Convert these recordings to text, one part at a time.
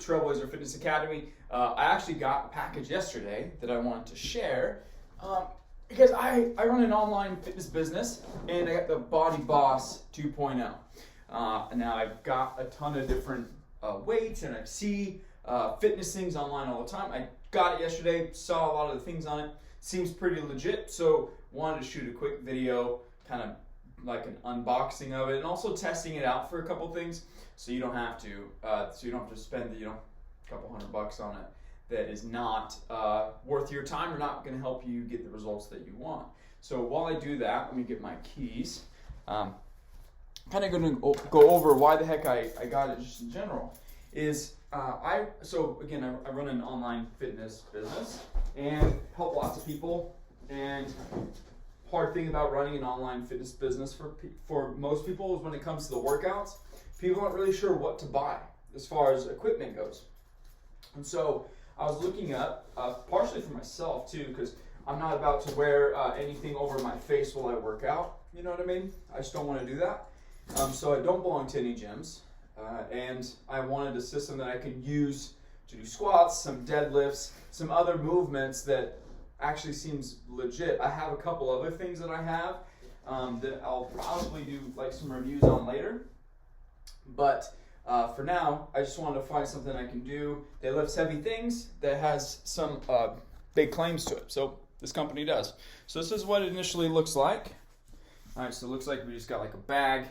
Trailblazer Fitness Academy. I actually got a package yesterday that I wanted to share because I run an online fitness business, and I got the Body Boss 2.0. Now I've got a ton of different weights, and I see fitness things online all the time. I got it yesterday, saw a lot of the things on it. Seems pretty legit, so wanted to shoot a quick video, kind of like an unboxing of it, and also testing it out for a couple things, so you don't have to spend a couple $100 on it that is not worth your time or not going to help you get the results that you want. So while I do that, let me get my keys. Kind of going to go over why the heck I got it just in general. I run an online fitness business and help lots of people. And hard thing about running an online fitness business for most people is when it comes to the workouts, people aren't really sure what to buy as far as equipment goes. And so I was looking up, partially for myself too, because I'm not about to wear anything over my face while I work out. You know what I mean? I just don't want to do that. So I don't belong to any gyms. And I wanted a system that I could use to do squats, some deadlifts, some other movements that actually seems legit. I have a couple other things that I have that I'll probably do like some reviews on later. But for now, I just wanted to find something I can do that lifts heavy things that has some big claims to it. So this company does. So this is what it initially looks like. All right, so it looks like we just got like a bag,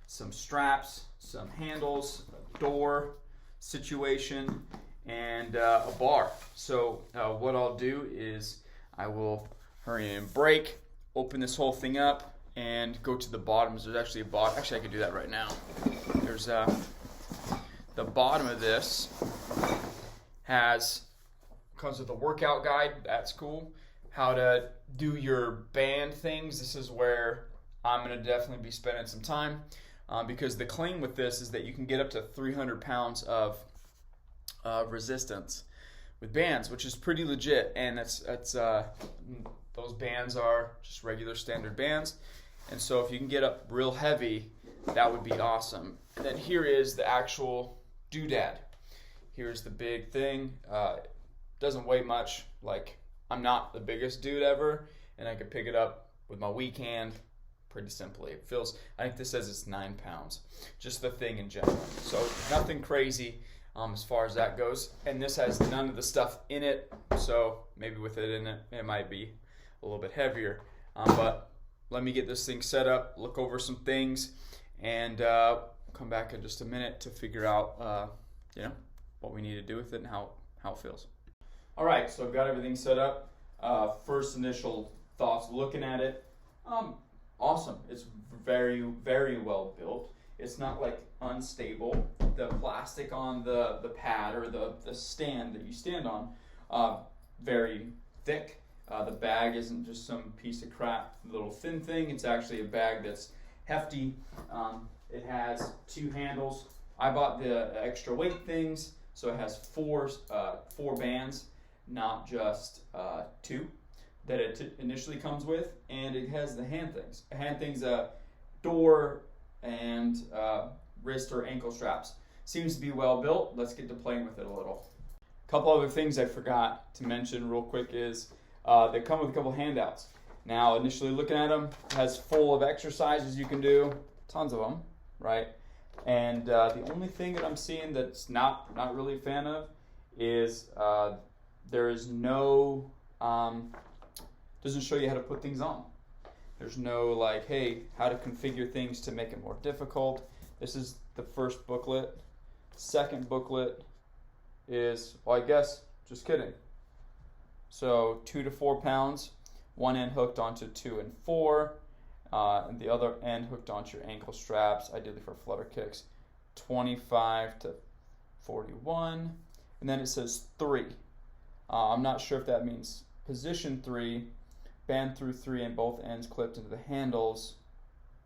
some straps, some handles, a door situation, and a bar. So what I'll do is I will hurry and break, open this whole thing up, and go to the bottom. There's actually a bottom. Actually, I could do that right now. There's the bottom of this comes with a workout guide. That's cool. How to do your band things. This is where I'm going to definitely be spending some time. Because the claim with this is that you can get up to 300 pounds of resistance with bands, which is pretty legit. And those bands are just regular standard bands. And so if you can get up real heavy, that would be awesome. And then here is the actual doodad. Here's the big thing. Doesn't weigh much. Like, I'm not the biggest dude ever, and I could pick it up with my weak hand pretty simply. It feels, I think this says it's 9 pounds, just the thing in general. So nothing crazy as far as that goes. And this has none of the stuff in it, so maybe with it in it, it might be a little bit heavier. But let me get this thing set up, look over some things, and come back in just a minute to figure out what we need to do with it and how it feels. All right, so I've got everything set up. First initial thoughts looking at it. Awesome. It's very, very well built. It's not like unstable. The plastic on the pad or the stand that you stand on, very thick. The bag isn't just some piece of crap little thin thing. It's actually a bag that's hefty. It has 2 handles. I bought the extra weight things, so it has 4 bands, not just 2. That it initially comes with, and it has the hand things, door and wrist or ankle straps. Seems to be well built. Let's get to playing with it a little. A couple other things I forgot to mention real quick is they come with a couple handouts. Now, initially looking at them, it has full of exercises you can do, tons of them, right? And the only thing that I'm seeing that's not really a fan of is there is no doesn't show you how to put things on. There's no like, hey, how to configure things to make it more difficult. This is the first booklet. Second booklet is, well, I guess, just kidding. So 2 to 4 pounds, one end hooked onto 2 and 4, and the other end hooked onto your ankle straps, ideally for flutter kicks. 25 to 41, and then it says 3. I'm not sure if that means position 3, band through 3 and both ends clipped into the handles,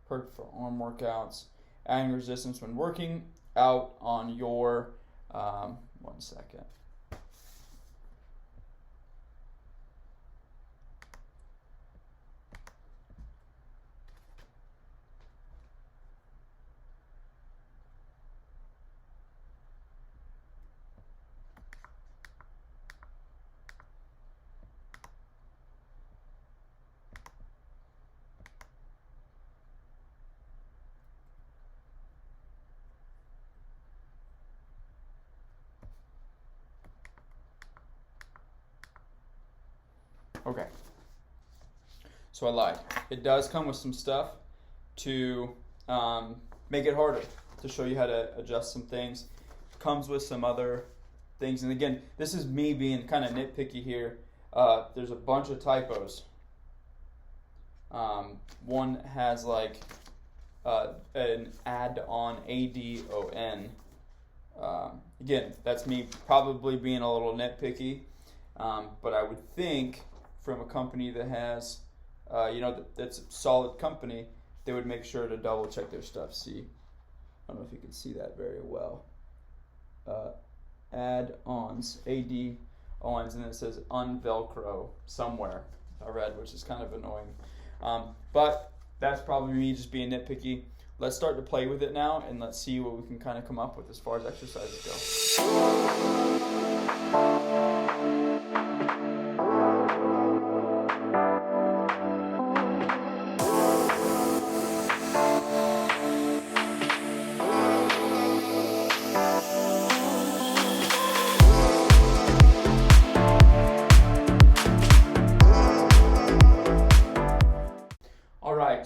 perfect for arm workouts, adding resistance when working out on your, 1 second. Okay. So I lied. It does come with some stuff to make it harder, to show you how to adjust some things. Comes with some other things. And again, this is me being kind of nitpicky here. There's a bunch of typos. One has like an add-on, ADON. Again, that's me probably being a little nitpicky. But I would think from a company that has, that's a solid company, they would make sure to double check their stuff. See, I don't know if you can see that very well. Add-ons, AD-ons, and then it says unvelcro somewhere, I read, which is kind of annoying. But that's probably me just being nitpicky. Let's start to play with it now, and let's see what we can kind of come up with as far as exercises go.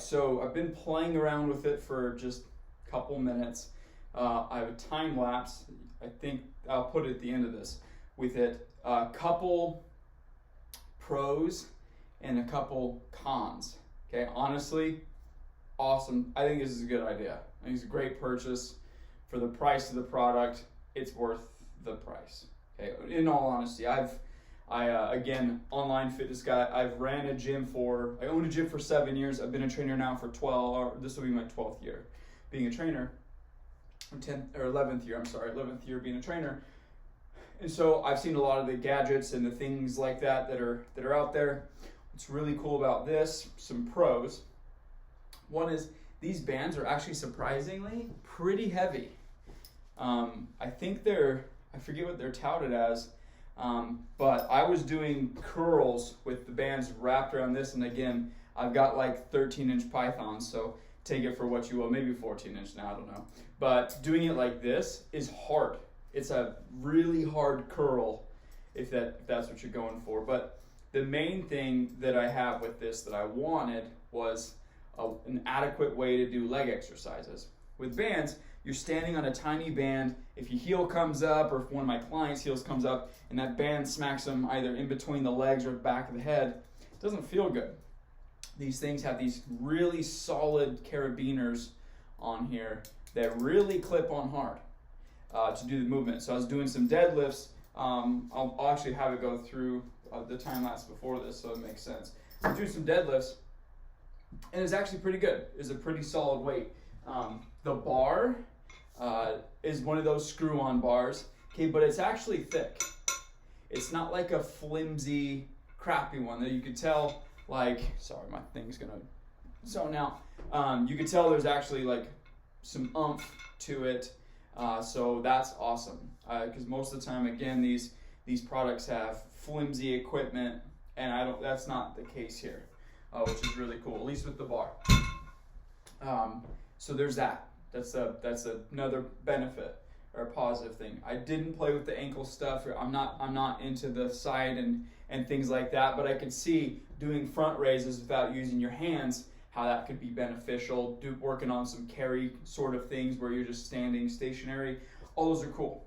So I've been playing around with it for just a couple minutes. I have a time lapse. I think I'll put it at the end of this with it. A couple pros and a couple cons. Okay, honestly, awesome. I think this is a good idea. I think it's a great purchase. For the price of the product, it's worth the price. Okay, in all honesty, I again, online fitness guy. I owned a gym for 7 years. I've been a trainer now for 12, or this will be my 12th year being a trainer. 11th year being a trainer. And so I've seen a lot of the gadgets and the things like that are out there. What's really cool about this, some pros. One is these bands are actually surprisingly pretty heavy. I think I forget what they're touted as. But I was doing curls with the bands wrapped around this, and again, I've got like 13-inch pythons, so take it for what you will, maybe 14-inch now, I don't know. But doing it like this is hard. It's a really hard curl if that's what you're going for. But the main thing that I have with this that I wanted was an adequate way to do leg exercises. With bands, you're standing on a tiny band. If your heel comes up, or if one of my clients' heels comes up, and that band smacks them either in between the legs or the back of the head, it doesn't feel good. These things have these really solid carabiners on here that really clip on hard to do the movement. So I was doing some deadlifts. I'll actually have it go through the time lapse before this, so it makes sense. I was doing some deadlifts, and it's actually pretty good. It's a pretty solid weight. The bar is one of those screw-on bars, okay, but it's actually thick. It's not like a flimsy, crappy one that you could tell, like, sorry, my thing's gonna zone out. You could tell there's actually like some oomph to it, so that's awesome. Because most of the time, again, these products have flimsy equipment, and that's not the case here, which is really cool, at least with the bar. So there's that. That's another benefit or a positive thing. I didn't play with the ankle stuff. I'm not into the side and things like that, but I could see doing front raises without using your hands, how that could be beneficial. Working on some carry sort of things where you're just standing stationary. All those are cool.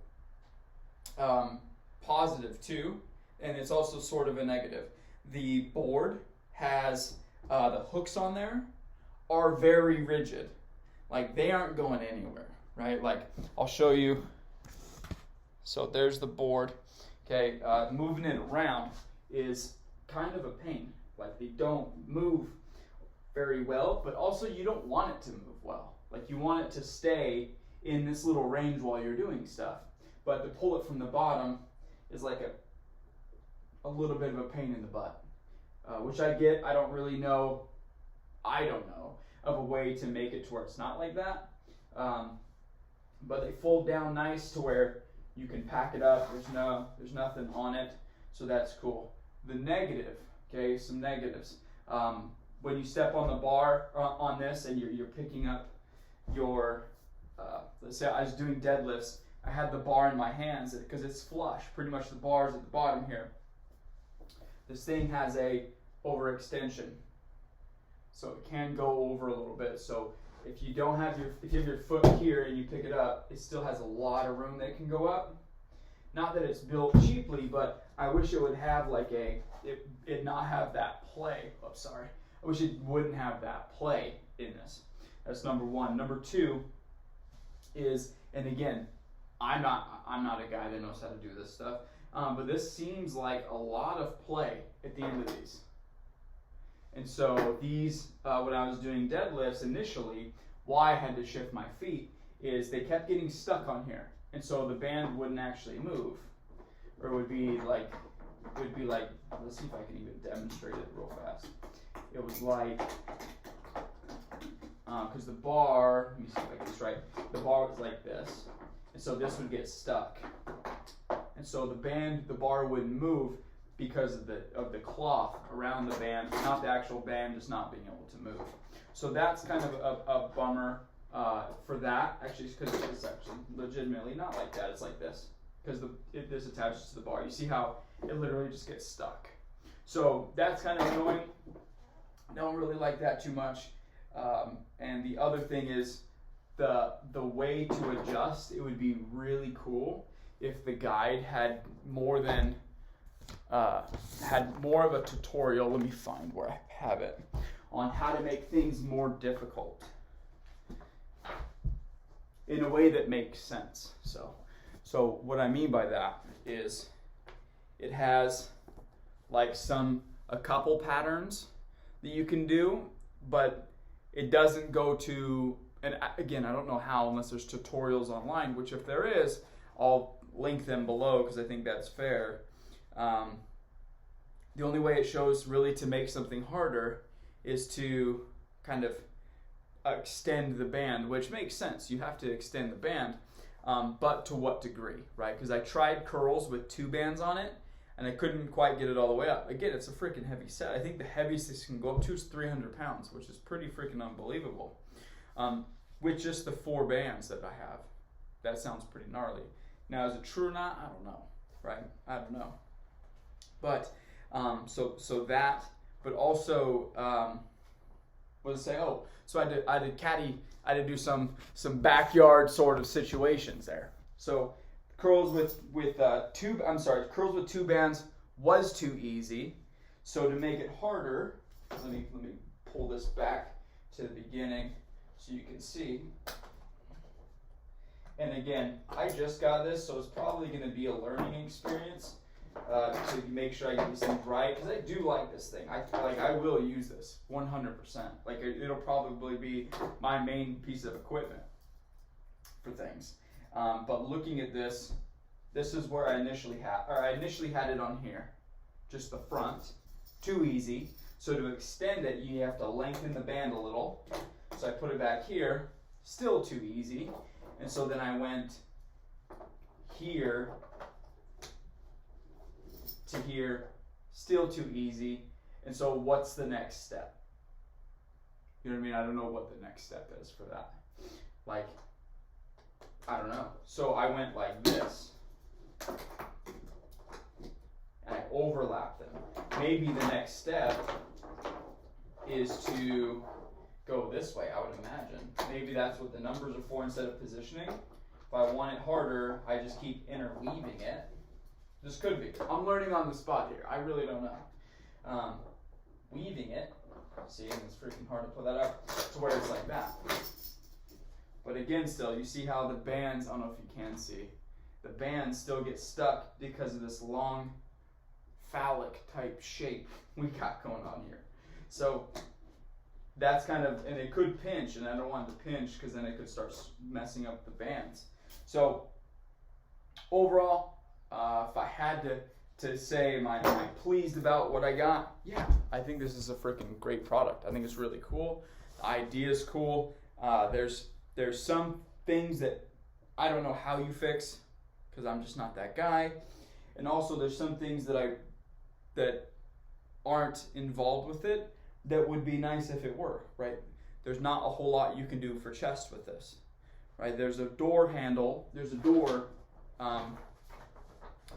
Positive too, and it's also sort of a negative. The board has the hooks on there are very rigid. Like, they aren't going anywhere, right? Like, I'll show you. So there's the board. Okay, moving it around is kind of a pain. Like, they don't move very well, but also you don't want it to move well. Like, you want it to stay in this little range while you're doing stuff. But to pull it from the bottom is like a little bit of a pain in the butt, which I get. I don't know of a way to make it to where it's not like that. But they fold down nice to where you can pack it up. There's nothing on it, so that's cool. The negative, okay, some negatives. When you step on the bar on this and you're picking up your, let's say I was doing deadlifts, I had the bar in my hands because it's flush. Pretty much the bar is at the bottom here. this thing has a overextension. So it can go over a little bit. So if you don't have if you have your foot here and you pick it up, it still has a lot of room that can go up. Not that it's built cheaply, but I wish it would have like it not have that play. Oh, sorry. I wish it wouldn't have that play in this. That's number one. Number two is, and again, I'm not a guy that knows how to do this stuff, but this seems like a lot of play at the end of these. And so these, when I was doing deadlifts initially, why I had to shift my feet is they kept getting stuck on here. And so the band wouldn't actually move. Or it would be like, let's see if I can even demonstrate it real fast. It was like, because the bar, let me see if I get this right, the bar was like this. And so this would get stuck. And so the bar wouldn't move because of the cloth around the band, not the actual band just not being able to move. So that's kind of a bummer for that, actually, because it's actually legitimately not like that, it's like this. Because this attaches to the bar. You see how it literally just gets stuck. So that's kind of annoying. I don't really like that too much. And the other thing is the way to adjust. It would be really cool if the guide had more than more of a tutorial. Let me find where I have it on how to make things more difficult in a way that makes sense. So what I mean by that is it has like a couple patterns that you can do, but it doesn't go to, and again, I don't know how unless there's tutorials online, which if there is, I'll link them below because I think that's fair. The only way it shows really to make something harder is to kind of extend the band, which makes sense. You have to extend the band, but to what degree, right? Because I tried curls with 2 bands on it, and I couldn't quite get it all the way up. Again, it's a freaking heavy set. I think the heaviest this can go up to is 300 pounds, which is pretty freaking unbelievable. With just the 4 bands that I have. That sounds pretty gnarly. Now, is it true or not? I don't know, right? I don't know. But, so that, but also, what did I say? Oh, so I did do some backyard sort of situations there. So curls with 2 bands was too easy. So to make it harder, let me pull this back to the beginning so you can see. And again, I just got this, so it's probably going to be a learning experience to make sure I get these things right, because I do like this thing. I will use this 100%. Like it'll probably be my main piece of equipment for things. But looking at this is where I initially had it on here, just the front, too easy. So to extend it, you have to lengthen the band a little. So I put it back here, still too easy. And so then I went here to here, still too easy. And so what's the next step? You know what I mean? I don't know what the next step is for that. Like, I don't know. So I went like this. And I overlapped them. Maybe the next step is to go this way, I would imagine. Maybe that's what the numbers are for instead of positioning. If I want it harder, I just keep interweaving it. This could be. I'm learning on the spot here. I really don't know. Weaving it. See, and it's freaking hard to put that up to where it's like that. But again, still, you see how the bands, I don't know if you can see, the bands still get stuck because of this long phallic type shape we got going on here. So that's kind of, and it could pinch, and I don't want it to pinch because then it could start messing up the bands. So overall, if I had to say, am I pleased about what I got? Yeah, I think this is a freaking great product. I think it's really cool. The idea is cool. There's some things that I don't know how you fix because I'm just not that guy. And also there's some things that aren't involved with it that would be nice if it were, right? There's not a whole lot you can do for chest with this, right? There's a door handle. There's a door,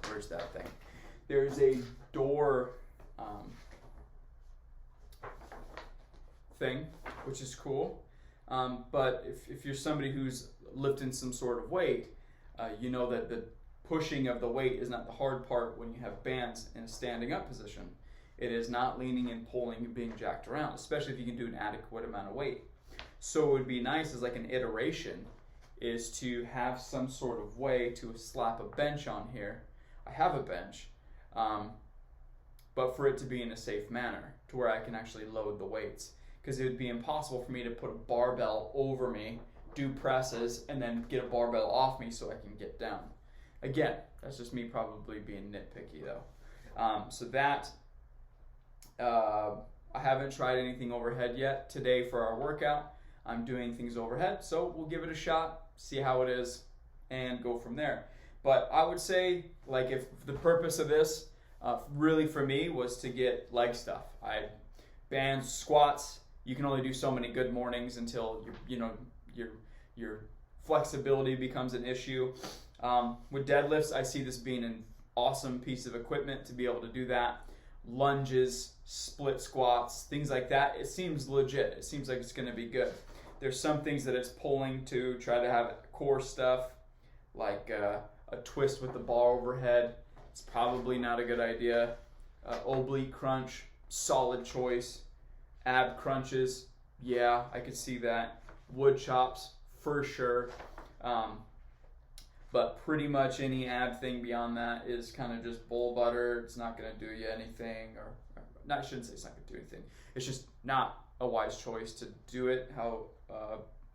where's that thing? There's a door thing, which is cool. But if you're somebody who's lifting some sort of weight, you know that the pushing of the weight is not the hard part when you have bands in a standing up position. It is not leaning and pulling and being jacked around, especially if you can do an adequate amount of weight. So it would be nice as like an iteration is to have some sort of way to slap a bench on here. I have a bench, but for it to be in a safe manner to where I can actually load the weights, because it would be impossible for me to put a barbell over me, do presses, and then get a barbell off me so I can get down. Again, that's just me probably being nitpicky though. So that, I haven't tried anything overhead yet. Today for our workout, I'm doing things overhead, so we'll give it a shot, see how it is, and go from there. But I would say, like, if the purpose of this really for me was to get leg stuff. Bands, squats, you can only do so many good mornings until your flexibility becomes an issue. With deadlifts, I see this being an awesome piece of equipment to be able to do that. Lunges, split squats, things like that. It seems legit. It seems like it's going to be good. There's some things that it's pulling to try to have core stuff, like a twist with the bar overhead. It's probably not a good idea. Oblique crunch, solid choice. Ab crunches, yeah, I could see that. Wood chops, for sure. But pretty much any ab thing beyond that is kind of just bull butter. It's not going to do you anything, I shouldn't say it's not going to do anything. It's just not a wise choice to do it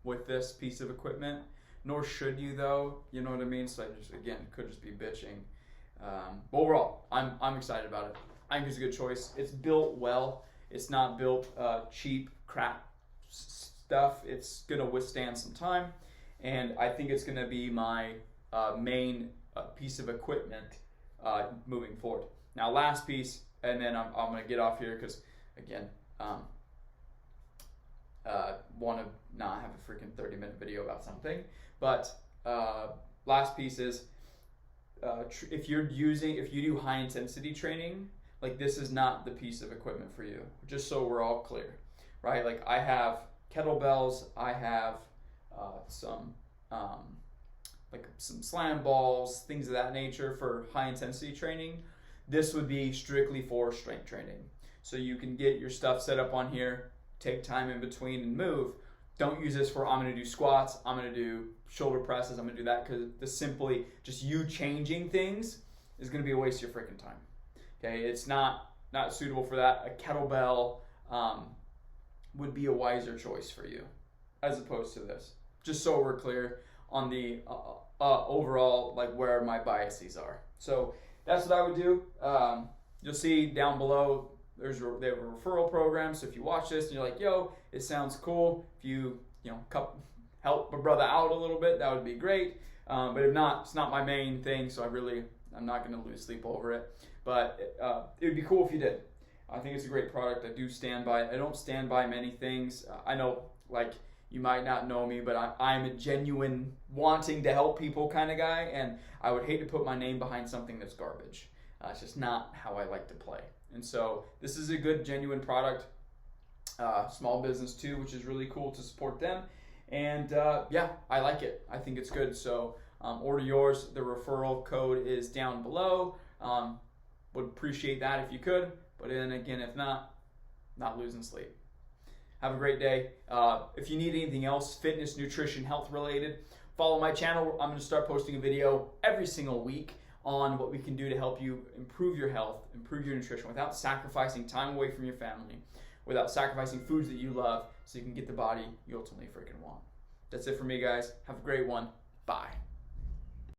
with this piece of equipment. Nor should you though, you know what I mean? So I just, again, could just be bitching. But overall, I'm excited about it. I think it's a good choice. It's built well. It's not built cheap crap stuff. It's going to withstand some time. And I think it's going to be my main piece of equipment moving forward. Now, last piece, and then I'm going to get off here because, again, want to not have a freaking 30-minute video about something. But last piece is if you do high intensity training, like this is not the piece of equipment for you. Just so we're all clear, right? Like I have kettlebells, I have some slam balls, things of that nature for high intensity training. This would be strictly for strength training. So you can get your stuff set up on here, take time in between and move. Don't use this for I'm going to do squats, I'm going to do shoulder presses, I'm going to do that, because the simply just you changing things is going to be a waste of your freaking time. Okay, it's not suitable for that. A kettlebell would be a wiser choice for you as opposed to this. Just so we're clear on the overall, like where my biases are. So that's what I would do. You'll see down below they have a referral program. So if you watch this and you're like, yo, it sounds cool. If you help my brother out a little bit, that would be great. But if not, it's not my main thing. So I'm not going to lose sleep over it. But it would be cool if you did. I think it's a great product. I do stand by it. I don't stand by many things. I know, like, you might not know me, but I'm a genuine wanting to help people kind of guy, and I would hate to put my name behind something that's garbage. It's just not how I like to play. And so this is a good, genuine product. Small business too, which is really cool to support them. And yeah, I like it. I think it's good. So order yours. The referral code is down below. Would appreciate that if you could. But then again, if not losing sleep. Have a great day. If you need anything else, fitness, nutrition, health related, follow my channel. I'm going to start posting a video every single week on what we can do to help you improve your health, improve your nutrition without sacrificing time away from your family, without sacrificing foods that you love, so you can get the body you ultimately freaking want. That's it for me, guys. Have a great one. Bye.